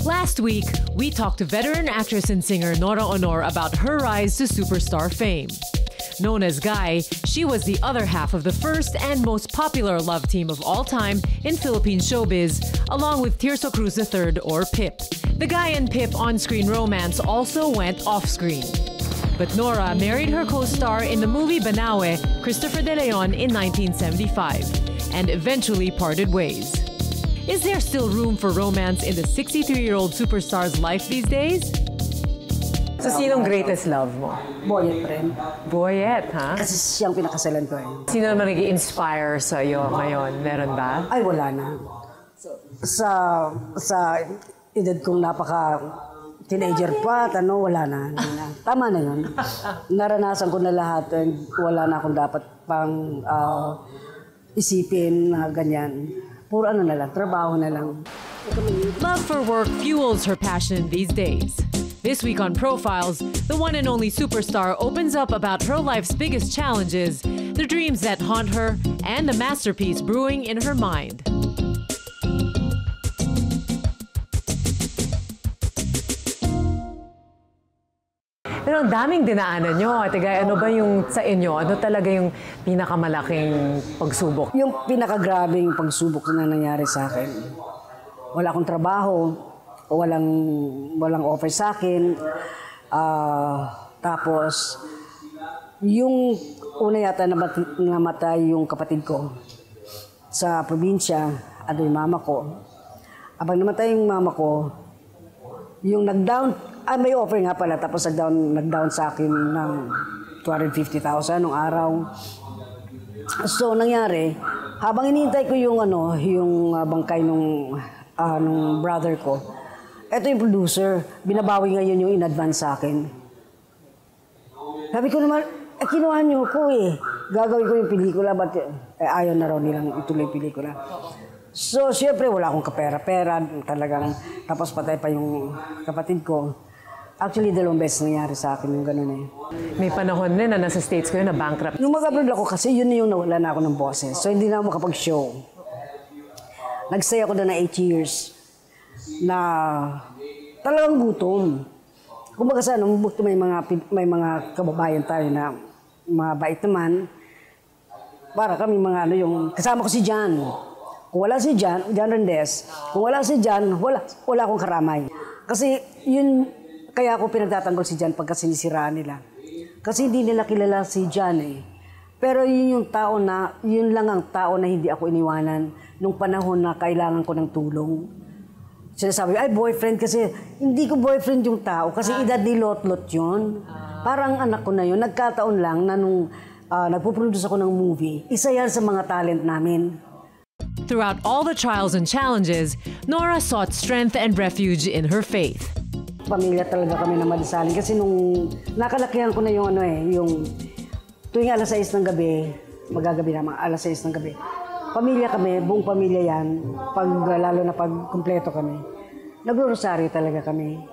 Last week, we talked to veteran actress and singer Nora Honor about her rise to superstar fame. Known as Guy, she was the other half of the first and most popular love team of all time in Philippine showbiz, along with Tirso Cruz III, or Pip. The Guy and Pip on-screen romance also went off-screen. But Nora married her co-star in the movie Banawe, Christopher De Leon, in 1975, and eventually parted ways. Is there still room for romance in the 63-year-old superstar's life these days? So, sinong greatest love mo? Boyet rin. Boyet, ha? Kasi siyang pinakasalan ko eh. Sino naman nag-i-inspire sa'yo ngayon? Meron ba? Ay, wala na. Sa edad kong napaka-teenager pa, wala na. Tama na yun. Naranasan ko na lahat and wala na akong dapat pang isipin na ganyan. Puro ano na lang, trabaho na lang. Love for work fuels her passion these days. This week on Profiles, the one and only superstar opens up about her life's biggest challenges, the dreams that haunt her, and the masterpiece brewing in her mind. Pero ang daming dinaanan nyo. Tigay, ano ba yung sa inyo? Ano talaga yung pinakamalaking pagsubok? Yung pinakagrabing pagsubok na nangyari sa akin, wala akong trabaho, walang offer sa akin. Tapos, yung una yata namatay yung kapatid ko sa probinsya, ano yung mama ko. Abang namatay yung mama ko, yung nag-down, may offer nga pala, tapos nag-down sa akin ng 250,000 nung araw. So, nangyari, habang inihintay ko yung bangkay nung brother ko, eto yung producer, binabawi ngayon yung in-advance sa akin. Sabi ko naman, kinuha niyo ko eh. Gagawin ko yung pelikula, but ayaw na raw nilang ituloy yung pelikula. So, syempre, wala akong kapera-pera, talagang, tapos patay pa yung kapatid ko. Actually, 2 beses nangyari sa akin yung gano'n eh. May panahon na nasa States ko yun na bankrupt. Nung mag-abroad ako kasi, yun na yung nawala na ako ng boses. So, hindi na ako makapag-show. Nag-stay ako na 8 years. Na talagang gutom. Kumbaga sa may mga kababayan tayo na mabait naman. Para kami mga kasama ko si Jan. Kung wala si Jan Rendes, kung wala si Jan, wala akong karamay. Kasi yun, kaya ako pinagtatanggol si Jan pagka sinisiraan nila. Kasi hindi nila kilala si Jan eh. Pero yun lang ang tao na hindi ako iniwanan nung panahon na kailangan ko ng tulong. Sinasabi, ay boyfriend kasi, hindi ko boyfriend yung tao kasi edad ni Lot-Lot yun. Parang anak ko na yun. Nagkataon lang na nung nagpuproduce ako ng movie, isa yan sa mga talent namin. Throughout all the trials and challenges, Nora sought strength and refuge in her faith. Pamilya talaga kami na madasalin kasi nung nakalakihan ko na yung tuwing alas 6 ng gabi, magagabi na mga alas 6 ng gabi, pamilya kami, buong pamilya yan, lalo na pag kumpleto kami. Nagro-rosaryo talaga kami.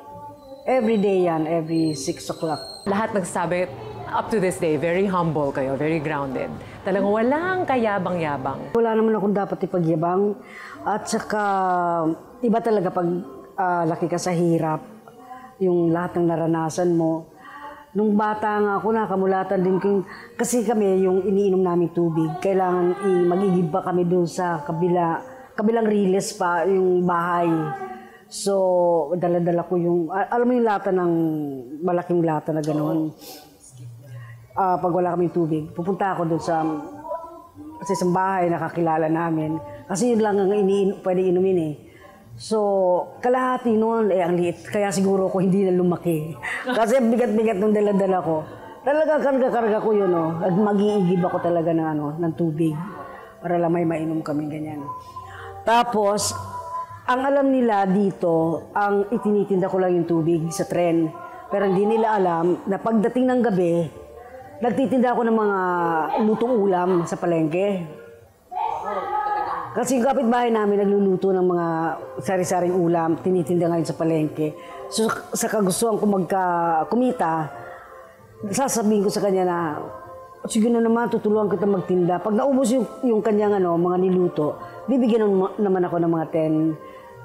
Every day yan, every 6 o'clock. Lahat nagsabi, up to this day, very humble kayo, very grounded. Talagang walang kayabang-yabang. Wala naman akong dapat ipagyabang. At saka, iba talaga pag laki ka sa hirap, yung lahat ng naranasan mo. Nung bata nga ako, nakamulatan din kasi kami yung iniinom namin tubig. Kailangan mag-igib pa kami doon sa kabilang riles pa, yung bahay. So, dala-dala ko alam mo yung lata ng, malaking lata na gano'n. Pag wala kaming tubig, pupunta ako doon sa isang bahay na kakilala namin. Kasi yun lang ang pwede inumin eh. So, kalahati noon, ang liit. Kaya siguro ko hindi na lumaki. Kasi bigat-bigat ng dala-dala ko. Talaga karga-karga ko yun, At mag-iigib ako talaga ng tubig. Para lang may mainom kami, ganyan. Tapos, ang alam nila dito, ang itinitinda ko lang yung tubig sa tren. Pero hindi nila alam na pagdating ng gabi, nagtitinda ako ng mga lutong ulam sa palengke. Kasi yung kapitbahay namin nagluluto ng mga sari-saring ulam, tinitinda ngayon sa palengke. So sa kagustuhan ko kumita, sasabihin ko sa kanya na, sige na naman, tutulungan kita magtinda. Pag naubos yung kanyang mga niluto, bibigyan naman ako ng mga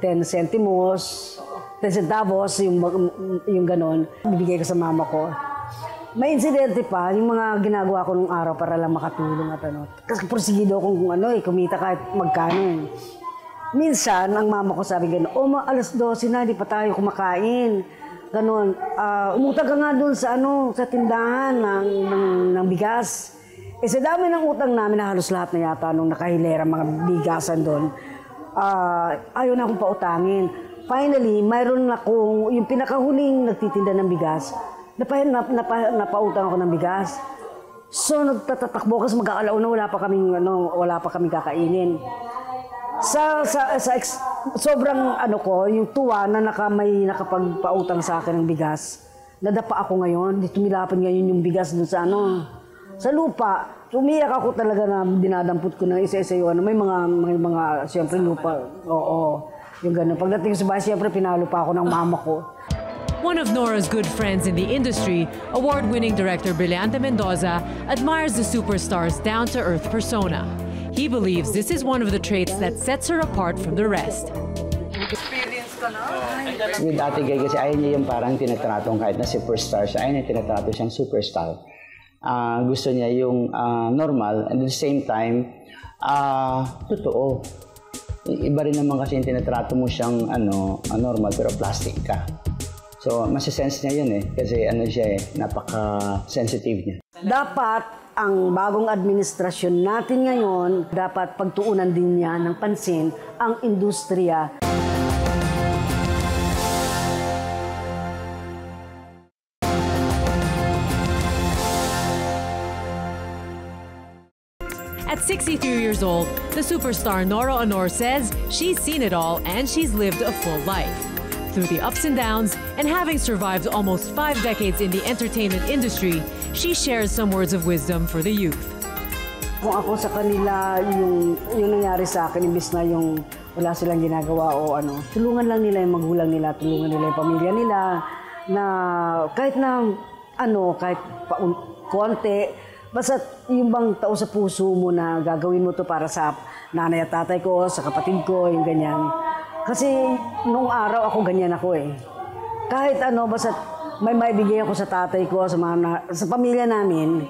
10 centimos, Tapos yung ganon, bibigay ko sa mama ko. May insidente pa, yung mga ginagawa ko nung araw para lang makatulong at ano. Kasi porsigido akong kumita kahit magkano. Minsan, ang mama ko sabi gano'n, alas 12 na, di pa tayo kumakain. Ganon, umutang ka nga doon sa tindahan ng bigas. Sa dami ng utang namin na halos lahat na yata nung nakahilera mga bigasan doon, ayaw na akong pautangin. Finally, mayroon akong, yung pinakahuling nagtitinda ng bigas, napautang ako ng bigas. So, nagtatatakbo kasi mag-aalaw na wala pa kaming kakainin. Sobrang yung tuwa na may nakapagpautang sa akin ng bigas. Nadapa ako ngayon, tumilapan ngayon yung bigas doon sa lupa. Umiyak ako talaga na dinadampot ko ng isa-isa yung may mga siyempre lupa. Oo, yung gano'n. Pagdating sa bahay, siyempre pinalo pa ako ng mama ko. One of Nora's good friends in the industry, award-winning director Brillante Mendoza, admires the superstar's down-to-earth persona. He believes this is one of the traits that sets her apart from the rest. With Ate Gay kasi ayaw niya yung parang tinatratong kahit na superstar siya, ayaw niya tinatrato siyang superstar. Gusto niya yung normal and at the same time, totoo. Iba rin naman kasi yung tinatrato mo siyang normal pero plastic ka. So, masisense niya yun kasi siya napaka-sensitive niya. Dapat ang bagong administrasyon natin ngayon, dapat pagtuunan din niya ng pansin ang industriya. At 63 years old, the superstar Nora Aunor says she's seen it all and she's lived a full life. Through the ups and downs, and having survived almost 5 decades in the entertainment industry, she shares some words of wisdom for the youth. Kung ako sa kanila, yung nangyari sa akin, imbis na yung wala silang ginagawa o tulungan lang nila yung magulang nila, tulungan nila yung pamilya nila, na kahit konti, basta yung bang tao sa puso mo na gagawin mo to para sa nanay at tatay ko, sa kapatid ko, yung ganyan. Kasi nung araw ako ganyan ako Kahit basta may maibigay ako sa tatay ko, sa pamilya namin,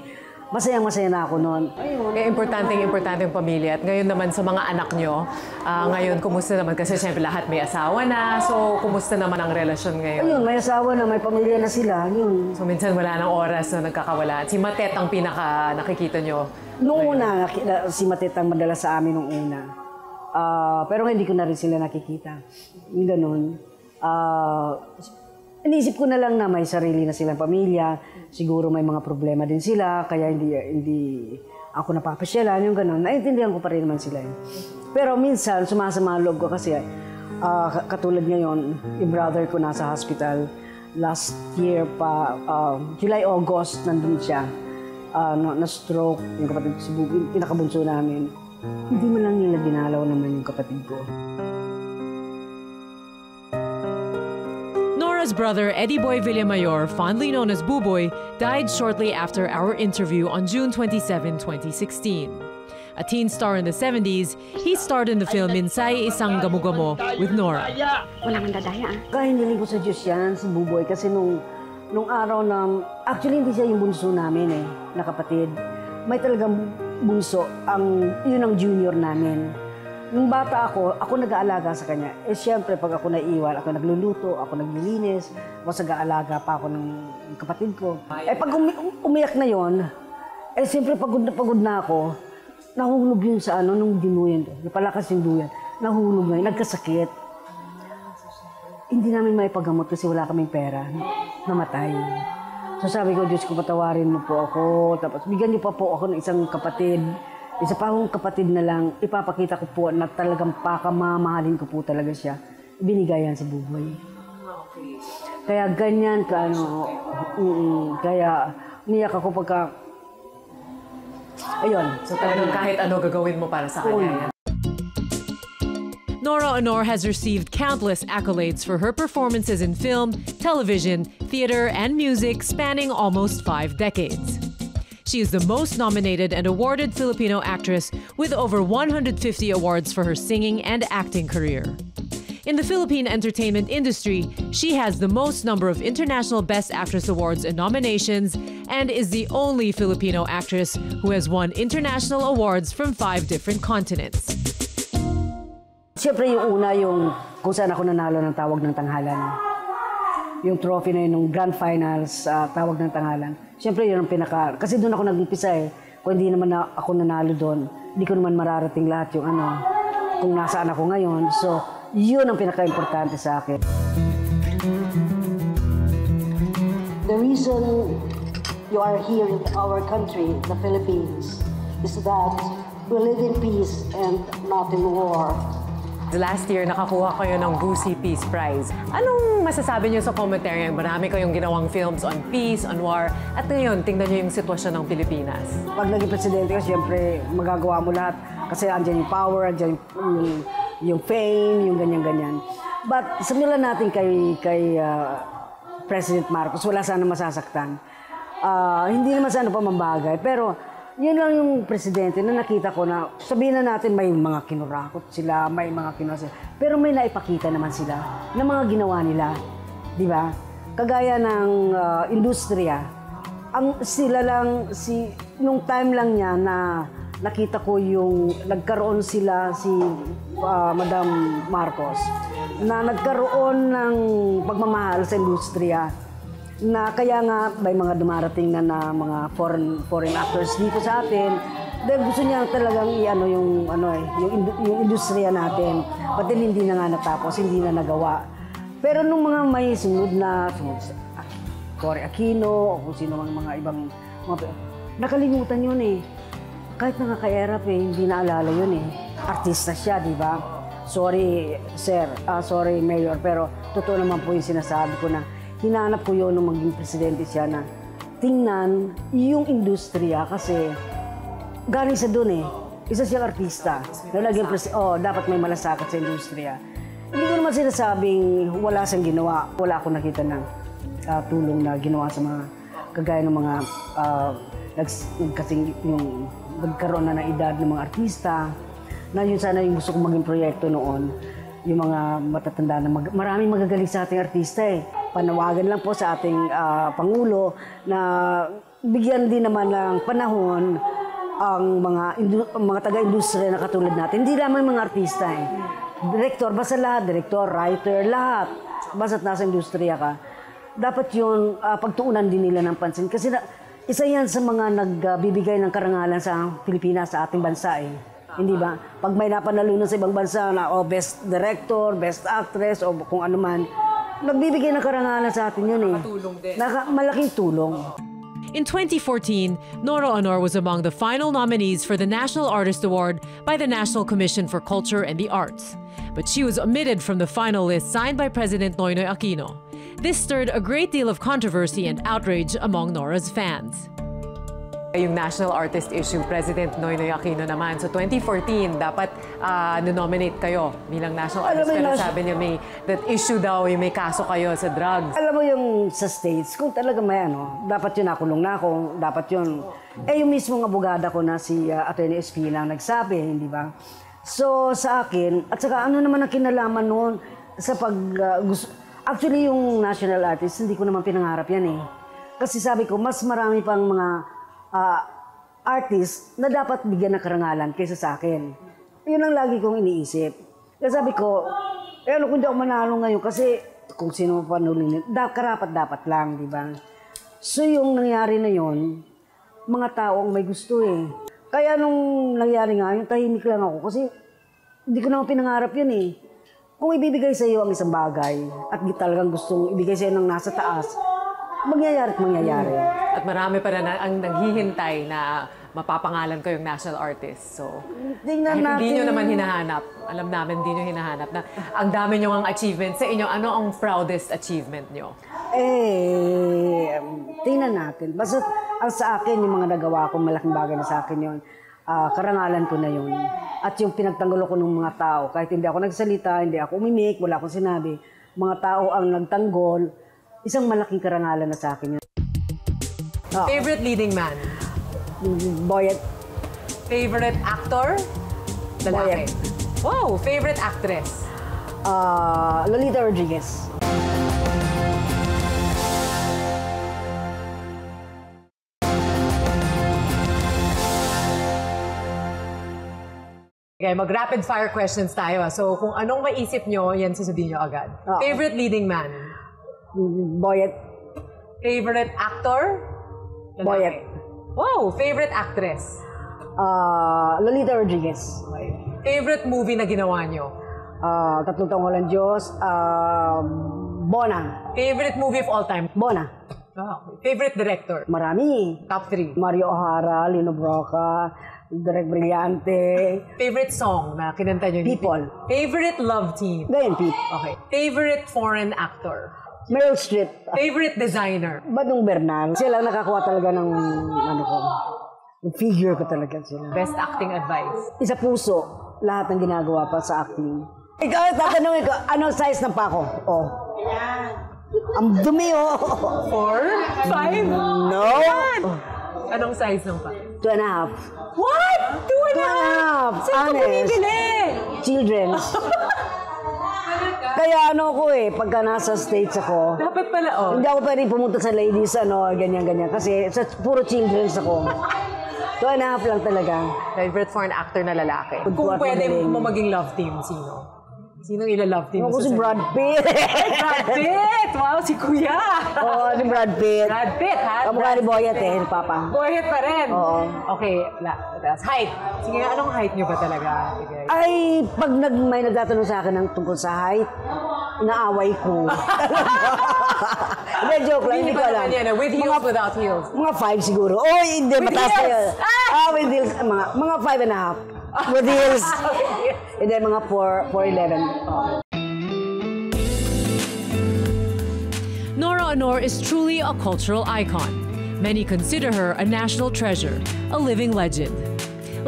masayang-masaya na ako noon. Kaya importanteng pamilya. At ngayon naman sa mga anak nyo, ngayon kumusta naman? Kasi siyempre lahat may asawa na. So, kumusta naman ang relasyon ngayon? Ayun, may asawa na, may pamilya na sila. Yun. So, minsan wala ng oras na nagkakawala. Si Matet ang pinaka nakikita nyo? Noong una, si Matet ang madalas sa amin noong una. Pero hindi ko na rin sila nakikita. Yung ganun. Inisip ko na lang na may sarili na silang pamilya. Siguro may mga problema din sila, kaya hindi ako napapasyalan, yung gano'n. Naintindihan ko pa rin naman sila. Pero minsan, sumasama loob ko kasi katulad ngayon, yung brother ko nasa hospital. Last year pa, July, August, nandun siya. Na-stroke, yung kapatid ko si Bubi, pinakabunso namin. Hindi man lang nila dinalaw naman yung kapatid ko. Nora's brother, Eddie Boy Villamayor, fondly known as Buboy, died shortly after our interview on June 27, 2016. A teen star in the 70s, he starred in the film Minsay Isang Gamu-Gamu with Nora. Walang mandadaya. Kaya hiniling ko sa Diyos yan, si Buboy, kasi nung araw na, actually hindi siya yung bunso namin na kapatid. May talagang bunso, yun ang junior namin. Nung bata ako nag-aalaga sa kanya. Siyempre, pag ako naiiwan, ako nagluluto, ako naglilinis, ako nag-aalaga pa ako ng kapatid ko. Pag umiyak na yon, siyempre pagod na ako, nahulog yun sa nung dinuyan. Napalakas yung duyan. Nahulog na yun, nagkasakit. Hindi namin maipagamot kasi wala kaming pera. Namatay. So sabi ko, Diyos ko, patawarin mo po ako. Tapos bigyan niyo pa po ako ng isang kapatid. Isa pa akong kapatid na lang, ipapakita ko po na talagang pakamamahalin ko po talaga siya. Binigay yan si Buboy. Kaya ganyan kaya niyak ako pagka, ayun. So talagang kahit ano gagawin mo para sa kanya yan. Nora Aunor has received countless accolades for her performances in film, television, theater, and music spanning almost 5 decades. She is the most nominated and awarded Filipino actress with over 150 awards for her singing and acting career. In the Philippine entertainment industry, she has the most number of International Best Actress Awards and nominations and is the only Filipino actress who has won international awards from 5 different continents. Siyempre yung una, yung kung saan ako nanalo ng Tawag ng Tanghalan. Yung trophy na yun, yung Grand Finals, Tawag ng Tanghalan. Siyempre yun ang pinaka, kasi doon ako nag-umpisa eh. Kung hindi naman ako nanalo doon, hindi ko naman mararating lahat yung kung nasaan ako ngayon. So, yun ang pinaka-importante sa akin. The reason you are here in our country, the Philippines, is that we live in peace and not in war. Last year, nakakuha kayo ng Goosey Peace Prize. Anong masasabi niyo sa commentary? Marami kayong ginawang films on peace, on war. At ngayon, tingnan niyo yung sitwasyon ng Pilipinas. Pag naging presidente ka, siyempre, magagawa mo lahat. Kasi andyan yung power, andyan yung fame, yung ganyan-ganyan. But simulan natin kay President Marcos, wala sana masasaktan. Hindi naman sana pamambagay, pero yun lang yung presidente na nakita ko na sabihin na natin may mga kinurakot sila, may mga kinurakot sila. Pero may naipakita naman sila na mga ginawa nila. Di ba? Kagaya ng industriya. Sila lang, nung time lang niya na nakita ko yung nagkaroon sila si Madam Marcos na nagkaroon ng pagmamahal sa industriya. Na kaya nga may mga dumarating na mga foreign actors dito sa atin dahil gusto niya talagang yung industriya natin, but then hindi na nga natapos, hindi na nagawa. Pero nung mga may sunod Cory Aquino o kung sino mga ibang nakalimutan yun eh. Kahit nakaka-erap eh, hindi naalala yun eh. Artista siya, di ba? Sorry sir, sorry mayor, pero totoo naman po yung sinasabi ko na hinanap ko yun nung maging presidente siya na tingnan yung industriya kasi galing sa doon eh. Isa siyang artista. Dapat may malasakit sa industriya. Hindi ko naman sinasabing wala siyang ginawa. Wala akong nakita ng tulong na ginawa sa mga kagaya ng mga nagkaroon na ng edad ng mga artista. Na yun sana yung gusto kong maging proyekto noon. Yung mga matatanda na maraming magagaling sa ating artista eh. Panawagan lang po sa ating Pangulo na bigyan din naman ng panahon ang mga taga-industriya na katulad natin. Hindi naman mga artista eh. Direktor, basta lahat. Direktor, writer, lahat. Basta't nasa industriya ka. Dapat yun, pagtuunan din nila ng pansin. Kasi isa yan sa mga nagbibigay ng karangalan sa Pilipinas, sa ating bansa eh. Hindi ba? Pag may napanalunan sa ibang bansa na best director, best actress, o kung ano man, nagbibigay ng karangalan sa atin yun eh. Makatulong din. Malaking tulong. In 2014, Nora Honor was among the final nominees for the National Artist Award by the National Commission for Culture and the Arts. But she was omitted from the final list signed by President Noynoy Aquino. This stirred a great deal of controversy and outrage among Nora's fans. Yung National Artist Issue, President Noynoy Aquino naman. So 2014, dapat nominate kayo bilang National Artist. Pero sabi niya that issue daw, yung may kaso kayo sa drugs. Alam mo yung sa States, kung talaga may dapat yun nakulong na ako, dapat yun. Yung mismong abogada ko na si Attorney Espina nagsabi, hindi ba? So sa akin, at saka ano naman ang kinalaman noon sa actually yung National Artist, hindi ko naman pinangarap yan eh. Kasi sabi ko, mas marami pang mga artist na dapat bigyan ng karangalan kaysa sa akin. Yun ang lagi kong iniisip. Kaya sabi ko, kung di ako manalo ngayon kasi kung sino panulin, karapat-dapat lang, di ba? So yung nangyari na yun, mga taong may gusto eh. Kaya nung nangyari nga, yung tahimik lang ako kasi hindi ko naman pinangarap yun eh. Kung ibibigay sa iyo ang isang bagay at talagang gustong ibigay sa iyo ng nasa taas, mangyayari at mangyayari. At marami pa na ang naghihintay na mapapangalan ko yung national artist. So, hindi nyo naman hinahanap. Alam namin, hindi nyo hinahanap na ang dami nyo ang achievement. Sa inyo, ano ang proudest achievement nyo? Tingnan natin. Basta ang sa akin, yung mga nagawa ko, malaking bagay na sa akin yun. Karangalan ko na yun. At yung pinagtanggol ko ng mga tao, kahit hindi ako nagsalita, hindi ako umimik, wala akong sinabi, mga tao ang nagtanggol, isang malaking karangalan na sa akin yun. Favorite leading man? Boyet. Favorite actor? Lalaki. Boyet. Wow! Favorite actress? Lolita Rodriguez. Okay, mag-rapid fire questions tayo. So, kung anong maisip nyo, yan sasabihin nyo agad. Favorite leading man? Boyet. Favorite actor? Lalaki. Boyet. Wow! Favorite actress? Lolita Rodriguez. Okay. Favorite movie na ginawa nyo? Tatlong Taong Walang Diyos. Bona. Favorite movie of all time? Bona. Favorite director? Marami. Top 3? Mario O'Hara, Lino Broca, Direk Brillante. Favorite song na kinanta nyo? People. Favorite love team? Ganyan, Pete. Okay. Favorite foreign actor? Meryl Streep. Favorite designer? Badong Bernal. Sila nakakuha talaga ng, ano ko, yung figure ko talaga sila. Best acting advice? Isa puso, lahat ng ginagawa pa sa acting. Ikaw, tatanungin ko, anong size ng pako? Oh. Ang dumi, oh. 4? 5? No. Anong size ng pa? 2.5. What? 2.5? Saan ka Honest. bumibili? Children's. Kaya ano ko pagka nasa States ako, Dapat pala, oh. hindi ako pwede pumunta sa ladies, ganyan-ganyan. Kasi sa puro children's ako. 2.5 lang talaga. Favorite foreign actor na lalaki? Good Kung work, pwede magaling. mo maging love team, sino? Sinong ila-love team? Ako mo si sa Brad Pitt. Brad Pitt! Wow, si Kuya! Oo, si Brad Pitt. Brad Pitt, ha? Kamukha ni Boyet ni Papa. Boyet pa rin. Oo. Okay, height. Sige, anong height nyo ba talaga? Sige. Ay, pag may nagtatanong sa akin ng tungkol sa height, naaway ko. Hindi, joke lang, hindi ko ba alam. naman yan, with heels, without heels? Mga 5 siguro. Oh, hindi, With mataas na heels! yun. With heels, mga 5.5. With heels. Hindi, mga 4'11". Nora Aunor is truly a cultural icon. Many consider her a national treasure, a living legend.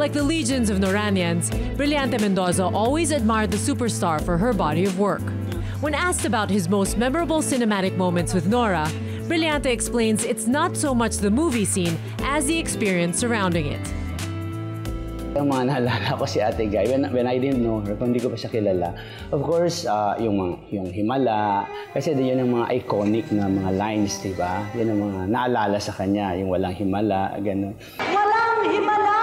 Like the legions of Noranians, Brillante Mendoza always admired the superstar for her body of work. When asked about his most memorable cinematic moments with Nora, Brillante explains it's not so much the movie scene as the experience surrounding it. Ang mga naalala ko si Ate Guy, when I didn't know her, kung hindi ko pa siya kilala, of course, yung Himala, kasi yun ang mga iconic na mga lines, di ba? Yun ang mga naalala sa kanya, yung walang himala, gano'n. Walang himala!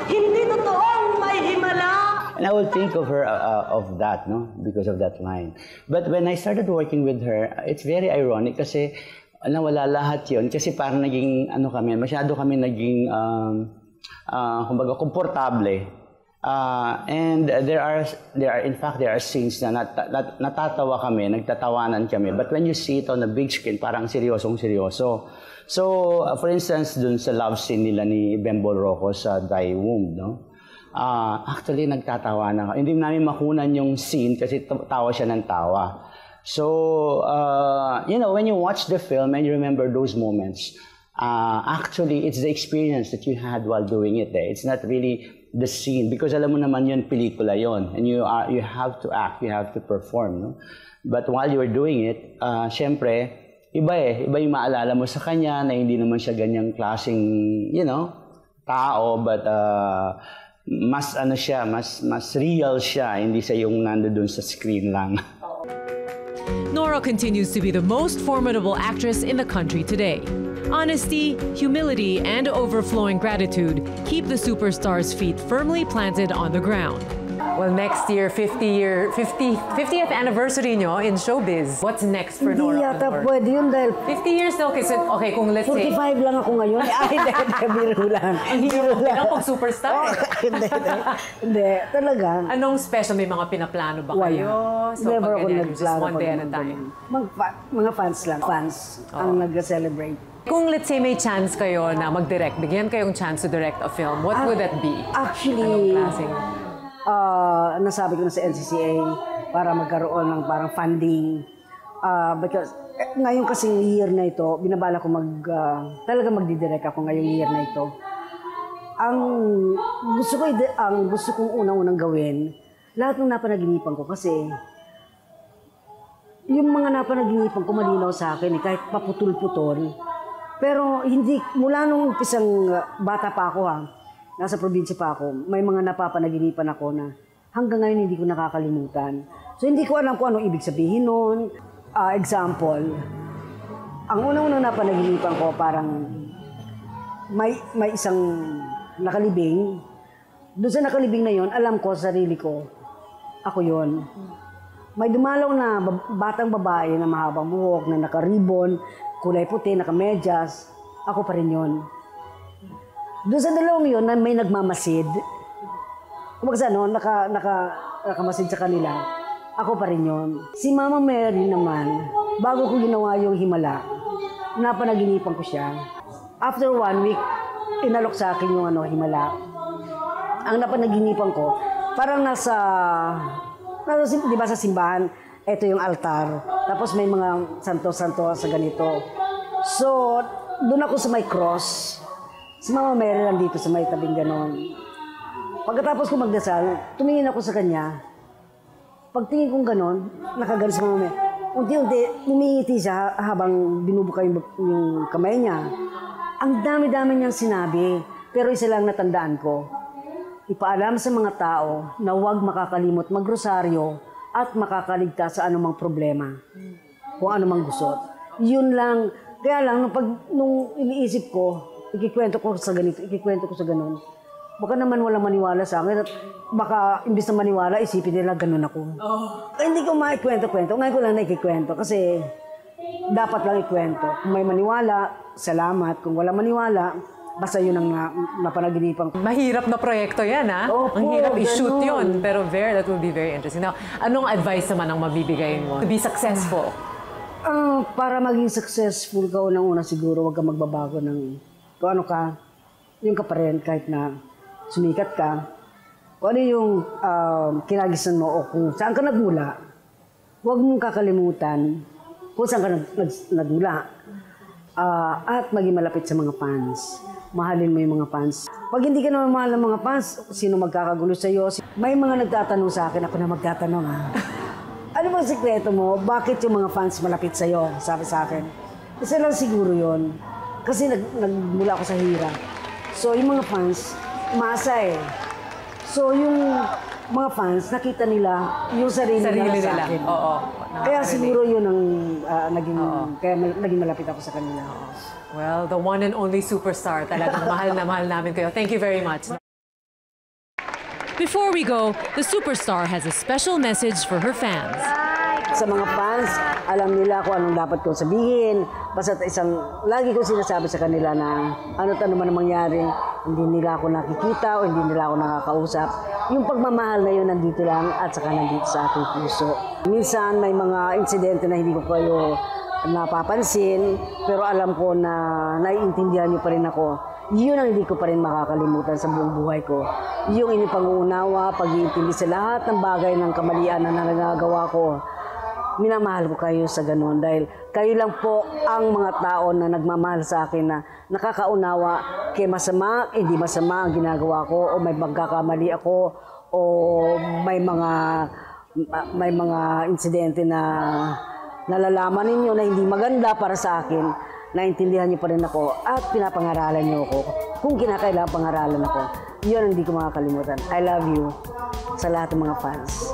Hindi totoong may himala! And I would think of her of that, no? Because of that line. But when I started working with her, it's very ironic kasi nawala lahat yun. Kasi parang naging, masyado kami naging, kumbaga, komportable. And there are scenes na natatawa kami, nagtatawanan kami. But when you see it on the big screen, parang seryosong-seryoso. So, for instance, dun sa love scene nila ni Bembol Rocco sa Die Womb, no? Actually, nagtatawanan kami. Hindi namin makunan yung scene kasi tawa siya ng tawa. So, when you watch the film and you remember those moments, actually, it's the experience that you had while doing it. It's not really the scene because alam mo naman yun, pelikula yon, and you have to act, you have to perform. No? But while you were doing it, syempre, iba yung maalala mo sa kanya na hindi naman siya ganyang klaseng, tao, but mas real siya, hindi siya yung nandoon sa screen lang. Nora continues to be the most formidable actress in the country today. Honesty, humility, and overflowing gratitude keep the superstar's feet firmly planted on the ground. Well, next year, 50th anniversary nyo in showbiz. What's next for Hindi Nora yata Aunor? pwede yun dahil 50 years daw, kasi, okay, kung let's say, 45 lang ako ngayon. Ay, hindi, biro lang. ang hirap mo pag superstar. Hindi, talaga. Anong special? May mga pinaplano ba kayo? So, Never pag ako ganyan, nagplano. just one day at a pag- time. Mga fans lang. Fans ang nag-celebrate. Kung let's say may chance kayo na mag-direct, bigyan kayong chance to direct a film, what would that be? Actually, Anong klaseng? nasabi ko na sa NCCA para magkaroon ng parang funding. Because ngayon kasing year na ito, binabala ko talaga magdidirect ako ngayong year na ito. Ang gusto kong unang-unang gawin, lahat ng napanaginipan ko kasi yung mga napanaginipan ko malinaw sa akin, kahit paputol-putol. Pero hindi, mula nung isang bata pa ako nasa probinsya pa ako, may mga napapanaginipan ako na hanggang ngayon hindi ko nakakalimutan. So hindi ko alam kung anong ibig sabihin nun. Example, ang unang-unang napanaginipan ko parang may isang nakalibing. Doon sa nakalibing na yon, alam ko sa sarili ko, ako yon. May dumalaw na batang babae na mahabang buhok, na naka-ribbon, kulay puti, naka-medyas. Ako pa rin yon. Doon sa dalawang yon, may nagmamasid. Kumbaga no, nakamasid sa kanila. Ako pa rin yon. Si Mama Mary naman, bago ko ginawa yung himala, napanaginipan ko siya. After 1 week, inalok sa akin yung himala. Ang napanaginipan ko, parang di ba sa simbahan, ito yung altar. Tapos may mga santo-santo sa ganito. So, doon ako sa may cross. Si Mama Mary nandito sa may tabing ganon. Pagkatapos ko magdasal, tumingin ako sa kanya. Pagtingin kong ganon, nakaganon si Mama Mary. Unti-unti, lumingiti siya habang binubuka yung kamay niya. Ang dami-dami niyang sinabi, pero isa lang natandaan ko. Ipaalam sa mga tao na huwag makakalimot magrosaryo at makakaligtas sa anumang problema. Kung anumang gusot. Yun lang. Kaya lang, nung iniisip ko, ikikwento ko sa ganito, ikikwento ko sa ganon. Baka naman walang maniwala sa akin at baka imbis na maniwala, isipin nila ganon ako. Hindi ko maikwento-kwento. Ngayon ko lang naikikwento kasi dapat lang ikwento. Kung may maniwala, salamat. Kung wala maniwala, basta yun ang napanaginipan ko. Mahirap na proyekto yan, ha? Opo, ang hirap i-shoot ganun. yun. Pero that will be very interesting. Now, anong advice naman ang mabibigay mo to be successful? Para maging successful ka, unang-una siguro, huwag kang magbabago ng kung ano ka, yung ka pa rin, kahit na sumikat ka. Kung ano yung kinagisan mo o kung saan ka nagmula, huwag mong kakalimutan kung saan ka nagmula. At maging malapit sa mga fans. Mahalin mo yung mga fans. Pag hindi ka naman mahal ng mga fans, sino magkakagulo sa'yo? May mga nagtatanong sa akin, ako na magtatanong Ano bang sikreto mo? Bakit yung mga fans malapit sa'yo? Sabi sa akin. Isa lang siguro yon. Kasi nagmula ako sa hirap. So yung mga fans, masa So yung mga fans, nakita nila yung sarili nila sa akin. Oo. Kaya siguro yun ang naging malapit ako sa kanila. Well, the one and only superstar. Talagang mahal na mahal namin kayo. Thank you very much. Before we go, the superstar has a special message for her fans. Sa mga fans, alam nila kung anong dapat kong sabihin. Basta lagi kong sinasabi sa kanila na ano't ano man ang mangyari, hindi nila ako nakikita o hindi nila ako nakakausap. Yung pagmamahal na yun nandito lang at saka nandito sa aking puso. Minsan may mga insidente na hindi ko kayo napapansin, pero alam ko na naiintindihan niyo pa rin ako. Yun ang hindi ko pa rin makakalimutan sa buong buhay ko. Yung inyong pag-uunawa, pag-iintindi sa lahat ng bagay ng kamalian na nagagawa ko. Minamahal ko kayo sa ganun dahil kayo lang po ang mga tao na nagmamahal sa akin na nakakaunawa kay masama, hindi masama ang ginagawa ko o may magkakamali ako o may mga insidente na nalalaman ninyo na hindi maganda para sa akin, naintindihan niyo pa rin ako at pinapangaralan niyo ako. Kung kinakailangan pangaralan ako, yun ang hindi ko makakalimutan. I love you sa lahat ng mga fans.